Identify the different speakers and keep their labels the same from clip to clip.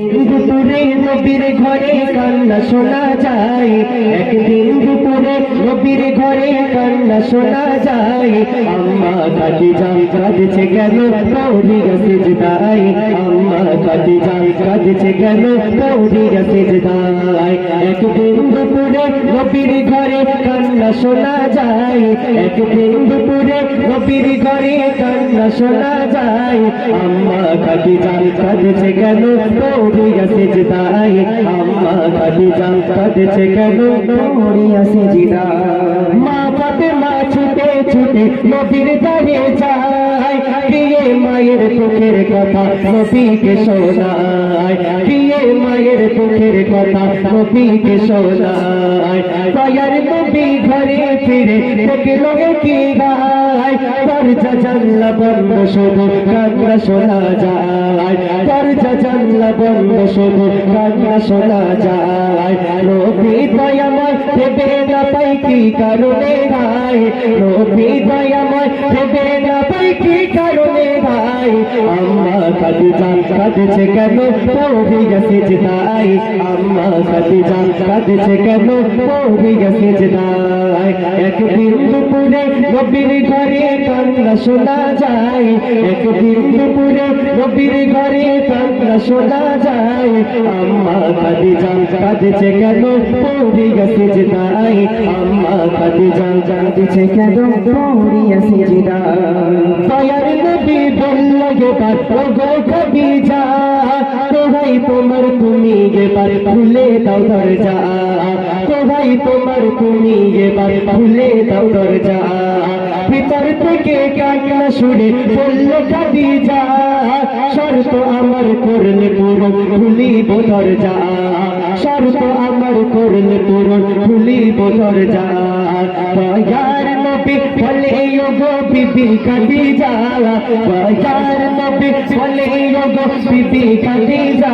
Speaker 1: দুপুরে নবীর ঘরে কান্না শোনা যায়, একদিন দুপুরে নবীর ঘরে কান্না শোনা যায়। আম্মা খাদিজা কাঁদছে কেন পড়িয়া সিজদায়, আম্মা খাদিজা কাঁদছে কেন পড়িয়া সিজদায়। একদিন দুপুরে নবীর ঘরে কান্না শোনা যায়, একদিন দুপুরে নবীর ঘরে কান্না শোনা যায়। আম্মা খাদিজা কাঁদছে কেন পড়িয়া সিজদায়, আম্মা খাদিজা কাঁদছে কেন পড়িয়া সিজদায়। মা ফাতেমা ছুটে ছুটে নবীর দ্বারে যায়, প্রিয় মায়ের চোখের কথা নবীকে শোনায়, প্রিয় মায়ের চোখের কথা নবীকে শোনায়। দয়ার নবী ঘরে ফিরে দেখলো কি গায়, দরজা জানলা বন্ধ শুধু কান্না শোনা যায়, দরজা জানলা বন্ধ শুধু কান্না শোনা যায়। নবী দয়াময় ভেবে না পাই কি কারণে গায়, নবী দয়াময় ভেবে না পাই কি কারণে গায়। আম্মা খাদিজা কাঁদছে কেন পড়িয়া সিজদায়, আম্মা খাদিজা কাঁদছে কেন পড়িয়া সিজদায়। একদিন দুপুরে নবীর ঘরে কান্না শোনা যায়, একদিন দুপুরে নবীর ঘরে কান্না শোনা যায়। আম্মা খাদিজা কাঁদছে কেন পড়িয়া সিজদায়, আম্মা খাদিজা কাঁদছে কেন পড়িয়া সিজদায়। দয়ার নবী বলল এবার ও গো খাদিজা, তোরাই তোমার তুমি এবার খুলে দাও দরজা, তোরাই তোমার তুমি এবার খুলে দাও দরজা। ভিতর থেকে কান্না শুনে বলল খাদিজা, শর্ত আমার করলে পূরণ খুলিব দরজা, শর্ত আমার করলে পূরণ খুলিব দরজা। দয়ার নবী বলে ও গো বিবি খাদিজা, দয়ার নবী বলে ও গো বিবি খাদিজা,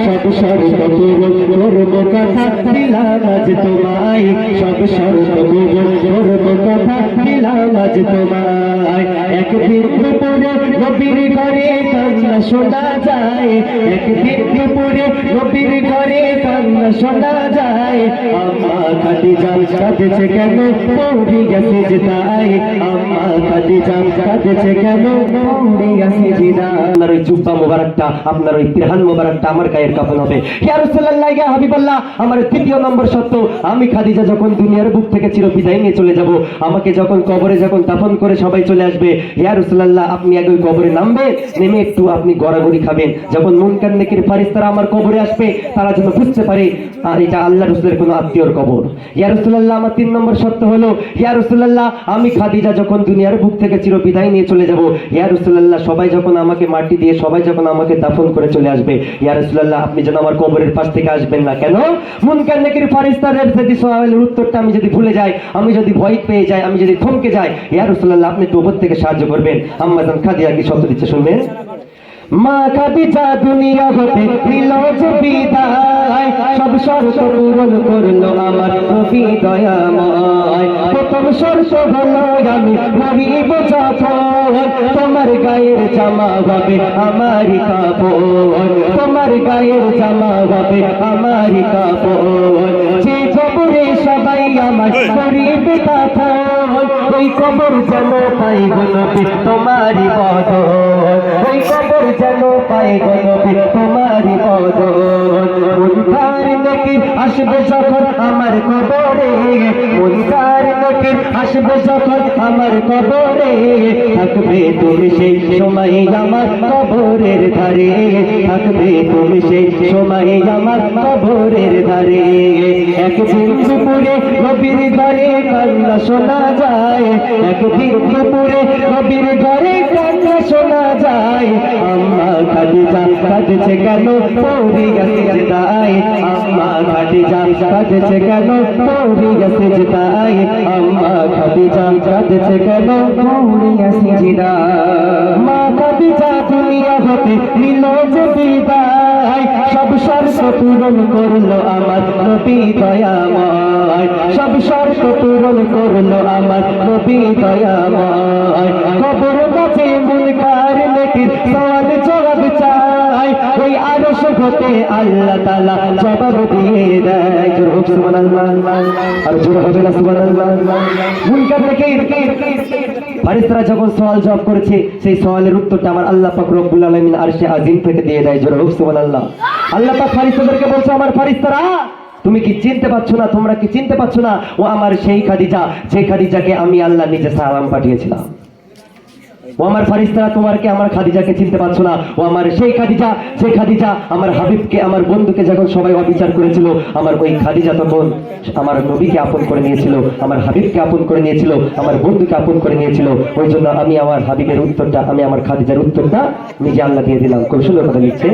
Speaker 1: সব শর্ত পূরণ করব কথা দিলাম আজ তোমায়, সব শর্ত পূরণ করব কথা দিলাম আজ তোমায়। একদিন দুপুরে নবীর ঘরে কান্না শোনা যায়, একদিন দুপুরে নবীর ঘরে কান্না শোনা যায়। আম্মা খাদিজা কাঁদছে কেন পড়িয়া সিজদায়, আম্মা খাদিজা কাঁদছে কেন পড়িয়া সিজদায়। আপনার ওই জুব্বা মোবারকটা, আপনার ওই তিরহান মোবারকটা আমার গায়ের কাফন হবে। ইয়া রাসূলুল্লাহ, ইয়া হাবিবাল্লাহ, আমার তৃতীয় নম্বর শর্ত, আমি খাদিজা যখন দুনিয়ার বুক থেকে চির বিদায় নিয়ে চলে যাব, আমাকে যখন কবরে যখন দাফন করে সবাই চলে আসবে, ইয়া রাসূলুল্লাহ আপনি আগে ওই কবরে নামবেন, নেমে একটু আপনি গড়াগড়ি খাবেন, যখন মুনকার নেকির ফারিস্তারা আমার কবরে আসবে তারা যেন বুঝতে পারে আর এটা আল্লাহ রাসূলের কোনো আত্মীয়র কবর। ইয়া রাসূলুল্লাহ, আমার 3 নম্বর শর্ত হলো, ইয়া রাসূলুল্লাহ আমি খাদিজা যখন দুনিয়ার বুক থেকে চির বিদায় নিয়ে চলে যাব, ইয়া রাসূলুল্লাহ সবাই যখন আমাকে মাটি দিয়ে সবাই যখন আমাকে দাফন করে চলে আসবে, ইয়া রাসূলুল্লাহ আপনি যেন আমার কবরের পাশ থেকে আসবেন না। কেন? মুনকার নেকির ফারিস্তাদের যদি সওয়ালের উত্তরটা আমি যদি ভুলে যাই, আমি যদি ভয় পেয়ে যাই, আমি যদি থমকে যাই, ইয়া রাসূলুল্লাহ আপনি একটু উপর থেকে সাহায্য করবেন। আম্মা জান খাদিজা কি শর্ত দিচ্ছে শুনবেন। মা খাদিজা দুনিয়া হতে নিল যে বিদায়, সব শর্ত পূরণ করলো আমার নবী দয়াময়। প্রথম শর্ত হলো আমি মরিব যখন, তোমার গায়ের জামা হবে আমারই কাপড়, তোমার গায়ের জামা হবে আমারই কাপড়। যে কবরে সবাই আমার করিবে তখন, ওই কবর যেন পাই গো নবী তোমারই বদন, ওই কবর যেন পাই গো নবী তোমারই বদন। মুনকার নেকির আসবে যখন আমার কবরে, মুনকার নেকির আসবে যখন আমার কবরে, থাকবে তুমি সেই সময় আমার কবরের ধারে, থাকবে তুমি সেই সময় আমার কবরের ধারে। একদিন দুপুরে নবীর ঘরে কান্না শোনা যায়, একদিন দুপুরে নবীর ঘরে কান্না শোনা যায়। আম্মা খাদিজা কাঁদছে কেন পড়িয়া সিজদায়, আম্মা খাদিজা কাঁদছে কেন পড়িয়া সিজদায়, আম্মা খাদিজা কাঁদছে কেন পড়িয়া সিজদায়। মা খাদিজা দুনিয়া হতে নিল যে বিদায়, সব শর্ত পূরণ করলো আমার নবী দয়াময়, সব শর্ত পূরণ করলো আমার নবী দয়াময়। কবর কাছে মুনকার নেকির সওয়াল জবাব চায়, ওই আরশ হতে আল্লাহ তাআলা জবাব দিয়ে দেয়। জোরে হোক সুবহানাল্লাহ, আর জোরে হবে না সুবহানাল্লাহ। মুনকার নাকির ফেরেশতারা যখন সওয়াল জবাব করেছে, সেই সওয়ালের উত্তরটা আমার আল্লাহ পাক রব্বুল আলামিন আরশে আজিম থেকে দিয়ে দেয়। জোরে হোক সুবহানাল্লাহ। আল্লাহ পাক ফেরেশতাদেরকে বলছে, আমার ফেরেশতারা তুমি কি চিনতে পারছো না, তোমরা কি চিনতে পারছো না ও আমার সেই খাদিজা, যে খাদিজাকে আমি আল্লাহ নিজে সালাম পাঠিয়েছিলাম। ও আমার ফেরেশতারা তোমার কি আমার খাদিজাকে চিনতে পারছো না, ও আমার সেই খাদিজা, যে খাদিজা আমার হাবিবকে, আমার বন্ধুকে যখন সবাই অবিচার করেছিল, আমার ওই খাদিজা তখন আমার নবীকে আপন করে নিয়েছিল, আমার হাবিবকে আপন করে নিয়েছিল, আমার বন্ধুকে আপন করে নিয়েছিল। ওই জন্য আমি আমার হাবিবের উত্তরটা, আমি আমার খাদিজার উত্তরটা নিজে আল্লাহ দিয়ে দিলাম। খুব সুন্দর কথা লিখছে,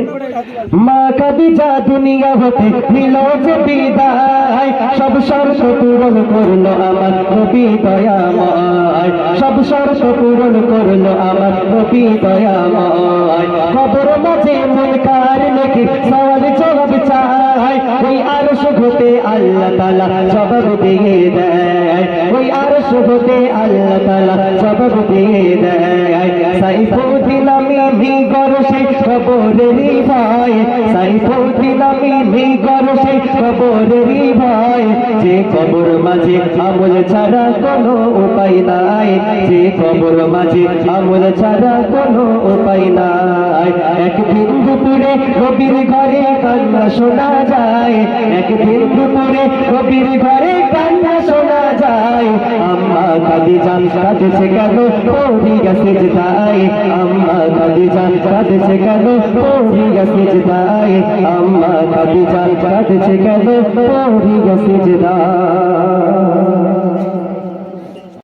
Speaker 1: মা খাদিজা দুনিয়া হতে নিল যে বিদায়, সব শর্ত পূরণ করলো আমার নবী দয়াময়, সব শর্ত পূরণ করলো আমার নবী দয়াময়। কবর মাঝে মুনকার নাকির সওয়াল জবাব চায়, ওই আরশ হতে আল্লাহ তাআলা জবাব দিয়ে দেয়, ওই আরশ হতে আল্লাহ তাআলা জবাব দিয়ে দেয়। সাইফুদ্দিন আমিনী গরসে কবরেরই ভয়, সাইফুদ্দিন আমিনী গরসে কবরেরই ভয়, যে কবর মাঝে আমল ছাড়া কোনো উপায় নাই, যে কবর মাঝে আমল ছাড়া কোনো উপায় নাই। একদিন দুপুরে নবীর ঘরে কান্না শোনা যায়, একদিন দুপুরে নবীর ঘরে কান্না শোনা যায়। আম্মা খাদিজা কাঁদছে কেন পড়িয়া সিজদায়, আম্মা খাদিজা কাঁদছে কেন পড়িয়া সিজদায়, আম্মা খাদিজা কাঁদছে কেন পড়িয়া সিজদায়।